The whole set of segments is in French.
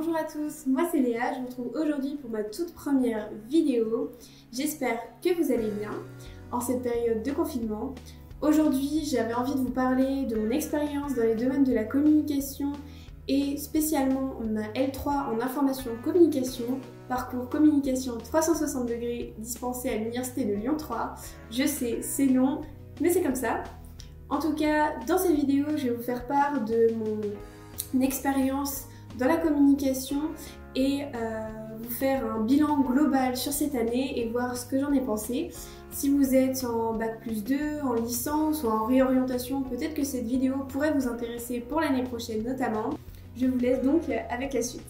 Bonjour à tous, moi c'est Léa, je vous retrouve aujourd'hui pour ma toute première vidéo. J'espère que vous allez bien en cette période de confinement. Aujourd'hui, j'avais envie de vous parler de mon expérience dans les domaines de la communication et spécialement ma L3 en information communication, parcours communication 360 degrés dispensé à l'université de Lyon 3. Je sais, c'est long, mais c'est comme ça. En tout cas, dans cette vidéo, je vais vous faire part de mon expérience dans la communication et vous faire un bilan global sur cette année et voir ce que j'en ai pensé. Si vous êtes en Bac+2, en licence ou en réorientation, peut-être que cette vidéo pourrait vous intéresser pour l'année prochaine notamment. Je vous laisse donc avec la suite.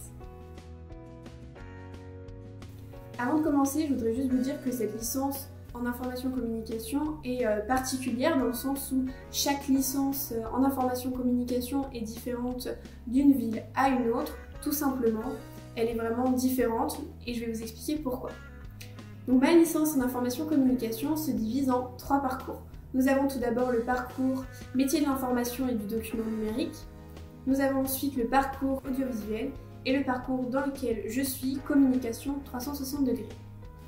Avant de commencer, je voudrais juste vous dire que cette licence en information communication est particulière dans le sens où chaque licence en information communication est différente d'une ville à une autre, tout simplement. Elle est vraiment différente et je vais vous expliquer pourquoi. Donc ma licence en information communication se divise en 3 parcours. Nous avons tout d'abord le parcours métier de l'information et du document numérique. Nous avons ensuite le parcours audiovisuel et le parcours dans lequel je suis, communication 360 degrés.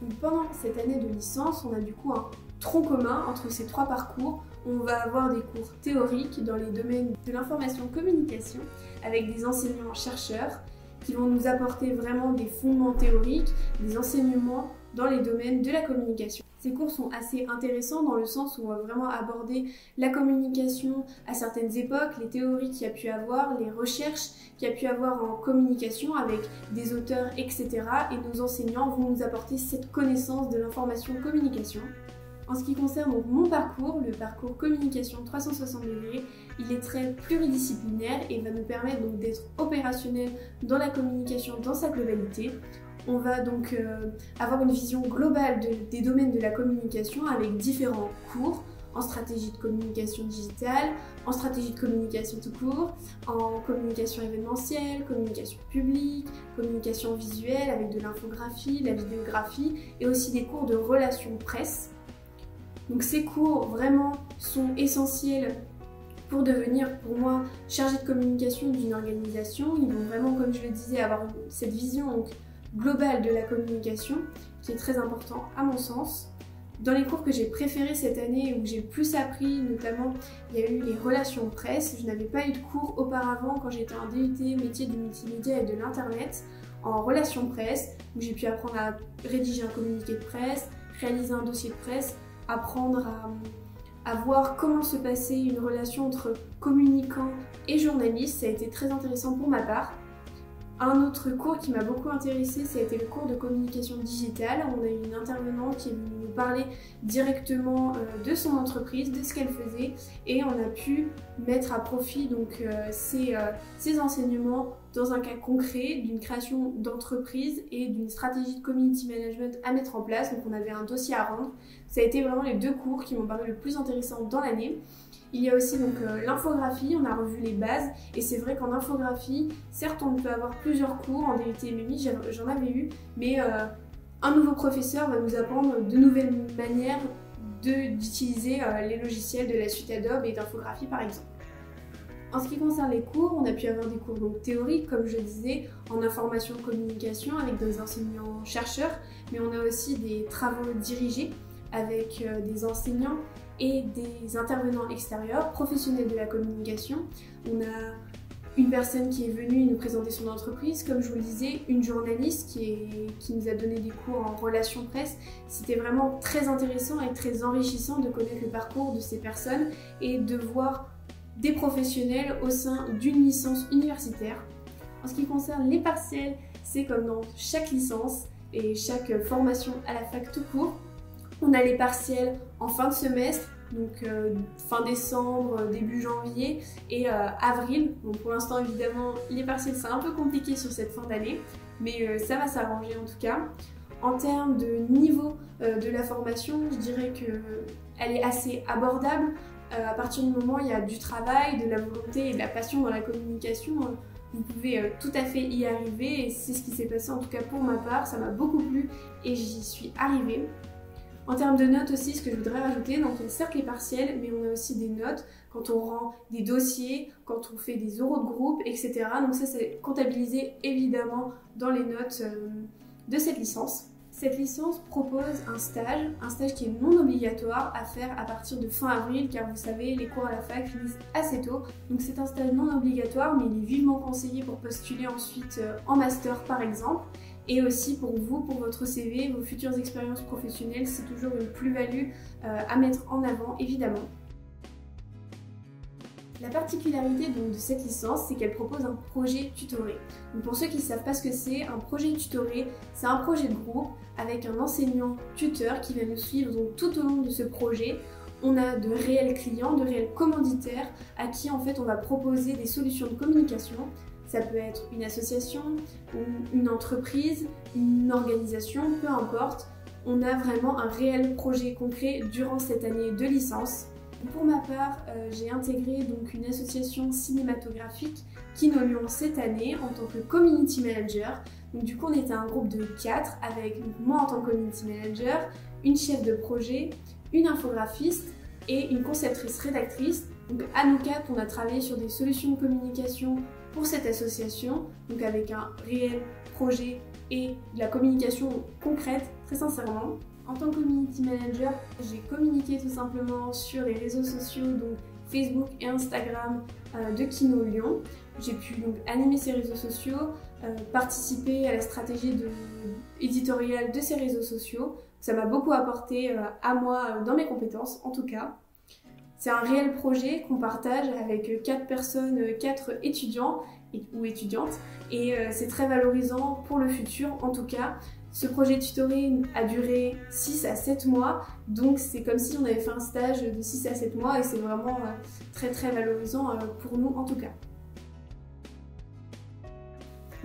Donc pendant cette année de licence, on a du coup un tronc commun entre ces 3 parcours. On va avoir des cours théoriques dans les domaines de l'information communication avec des enseignants-chercheurs qui vont nous apporter vraiment des fondements théoriques, des enseignements dans les domaines de la communication. Ces cours sont assez intéressants dans le sens où on va vraiment aborder la communication à certaines époques, les théories qu'il y a pu avoir, les recherches qu'il y a pu avoir en communication avec des auteurs, etc. Et nos enseignants vont nous apporter cette connaissance de l'information communication. En ce qui concerne donc mon parcours, le parcours communication 360 degrés, il est très pluridisciplinaire et va nous permettre donc d'être opérationnel dans la communication dans sa globalité. On va donc avoir une vision globale des domaines de la communication avec différents cours en stratégie de communication digitale, en stratégie de communication tout court, en communication événementielle, communication publique, communication visuelle avec de l'infographie, la vidéographie et aussi des cours de relations presse. Donc ces cours vraiment sont essentiels pour devenir, pour moi, chargé de communication d'une organisation. Ils vont vraiment, comme je le disais, avoir cette vision donc, globale de la communication qui est très important à mon sens. Dans les cours que j'ai préférés cette année où j'ai plus appris, notamment il y a eu les relations presse. Je n'avais pas eu de cours auparavant quand j'étais en DUT métier du multimédia et de l'internet en relations presse où j'ai pu apprendre à rédiger un communiqué de presse, réaliser un dossier de presse, apprendre à voir comment se passait une relation entre communicant et journaliste. Ça a été très intéressant pour ma part. Un autre cours qui m'a beaucoup intéressée, ça a été le cours de communication digitale. On a eu une intervenante qui est venue nous parler directement de son entreprise, de ce qu'elle faisait et on a pu mettre à profit donc, ces enseignements dans un cas concret d'une création d'entreprise et d'une stratégie de community management à mettre en place. Donc on avait un dossier à rendre. Ça a été vraiment les 2 cours qui m'ont paru le plus intéressants dans l'année. Il y a aussi donc l'infographie, on a revu les bases et c'est vrai qu'en infographie, certes on peut avoir plusieurs cours en DUT et MMI, j'en avais eu, mais un nouveau professeur va nous apprendre de nouvelles manières d'utiliser les logiciels de la suite Adobe et d'infographie par exemple. En ce qui concerne les cours, on a pu avoir des cours donc, théoriques, comme je disais, en information communication avec des enseignants-chercheurs, mais on a aussi des travaux dirigés avec des enseignants et des intervenants extérieurs, professionnels de la communication. On a une personne qui est venue nous présenter son entreprise, comme je vous le disais, une journaliste qui nous a donné des cours en relations presse. C'était vraiment très intéressant et très enrichissant de connaître le parcours de ces personnes et de voir des professionnels au sein d'une licence universitaire. En ce qui concerne les partiels, c'est comme dans chaque licence et chaque formation à la fac tout court. On a les partiels en fin de semestre, donc fin décembre, début janvier et avril. Donc pour l'instant évidemment les partiels c'est un peu compliqué sur cette fin d'année, mais ça va s'arranger en tout cas. En termes de niveau de la formation, je dirais qu'elle est assez abordable. À partir du moment où il y a du travail, de la volonté et de la passion dans la communication, vous pouvez tout à fait y arriver et c'est ce qui s'est passé en tout cas pour ma part. Ça m'a beaucoup plu et j'y suis arrivée. En termes de notes aussi, ce que je voudrais rajouter, donc il y a certes les partiels, mais on a aussi des notes quand on rend des dossiers, quand on fait des oraux de groupe, etc. Donc ça, c'est comptabilisé évidemment dans les notes de cette licence. Cette licence propose un stage qui est non obligatoire à faire à partir de fin avril, car vous savez, les cours à la fac finissent assez tôt. Donc c'est un stage non obligatoire, mais il est vivement conseillé pour postuler ensuite en master par exemple. Et aussi pour vous, pour votre CV, vos futures expériences professionnelles, c'est toujours une plus-value à mettre en avant, évidemment. La particularité donc de cette licence, c'est qu'elle propose un projet tutoré. Donc pour ceux qui ne savent pas ce que c'est, un projet tutoré, c'est un projet de groupe avec un enseignant tuteur qui va nous suivre donc, tout au long de ce projet. On a de réels clients, de réels commanditaires à qui en fait on va proposer des solutions de communication. Ça peut être une association, une entreprise, une organisation, peu importe. On a vraiment un réel projet concret durant cette année de licence. Pour ma part, j'ai intégré donc une association cinématographique Kino Lyon cette année en tant que community manager. Donc du coup, on était un groupe de 4 avec donc, moi en tant que community manager, une chef de projet, une infographiste et une conceptrice rédactrice. Donc à nous 4, on a travaillé sur des solutions de communication pour cette association, donc avec un réel projet et de la communication concrète, très sincèrement. En tant que community manager, j'ai communiqué tout simplement sur les réseaux sociaux, donc Facebook et Instagram de Kino Lyon. J'ai pu donc animer ces réseaux sociaux, participer à la stratégie éditoriale de ces réseaux sociaux. Ça m'a beaucoup apporté à moi dans mes compétences en tout cas. C'est un réel projet qu'on partage avec 4 personnes, 4 étudiants ou étudiantes et c'est très valorisant pour le futur en tout cas. Ce projet tutoré a duré 6 à 7 mois, donc c'est comme si on avait fait un stage de 6 à 7 mois et c'est vraiment très valorisant pour nous en tout cas.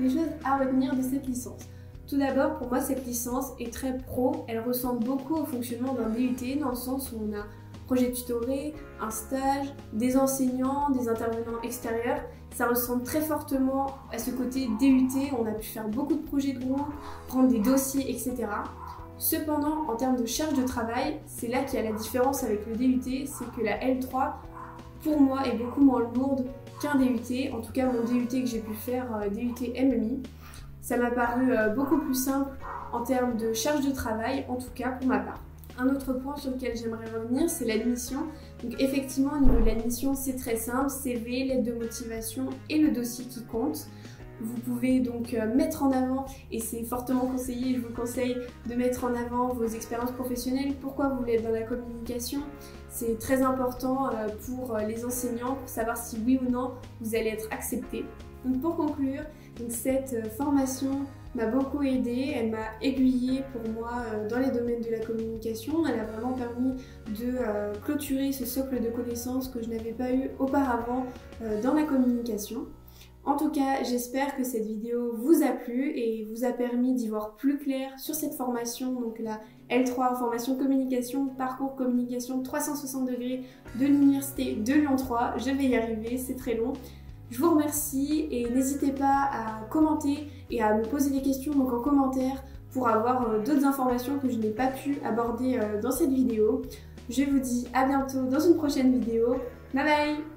Les choses à retenir de cette licence. Tout d'abord, pour moi, cette licence est très pro, elle ressemble beaucoup au fonctionnement d'un DUT dans le sens où on a projet tutoré, un stage, des enseignants, des intervenants extérieurs. Ça ressemble très fortement à ce côté DUT, on a pu faire beaucoup de projets de groupe, prendre des dossiers, etc. Cependant, en termes de charge de travail, c'est là qu'il y a la différence avec le DUT, c'est que la L3, pour moi, est beaucoup moins lourde qu'un DUT, en tout cas mon DUT que j'ai pu faire, DUT MMI. Ça m'a paru beaucoup plus simple en termes de charge de travail, en tout cas pour ma part. Un autre point sur lequel j'aimerais revenir, c'est l'admission. Donc effectivement, au niveau de l'admission, c'est très simple, CV, lettre de motivation et le dossier qui compte. Vous pouvez donc mettre en avant, et c'est fortement conseillé, je vous conseille de mettre en avant vos expériences professionnelles. Pourquoi vous voulez être dans la communication? C'est très important pour les enseignants, pour savoir si oui ou non vous allez être accepté. Donc pour conclure, cette formation m'a beaucoup aidée, elle m'a aiguillée pour moi dans les domaines de la communication. Elle a vraiment permis de clôturer ce socle de connaissances que je n'avais pas eu auparavant dans la communication. En tout cas, j'espère que cette vidéo vous a plu et vous a permis d'y voir plus clair sur cette formation, donc la L3, formation communication, parcours communication 360 degrés de l'Université de Lyon 3. Je vais y arriver, c'est très long. Je vous remercie et n'hésitez pas à commenter et à me poser des questions donc en commentaire pour avoir d'autres informations que je n'ai pas pu aborder dans cette vidéo. Je vous dis à bientôt dans une prochaine vidéo. Bye bye!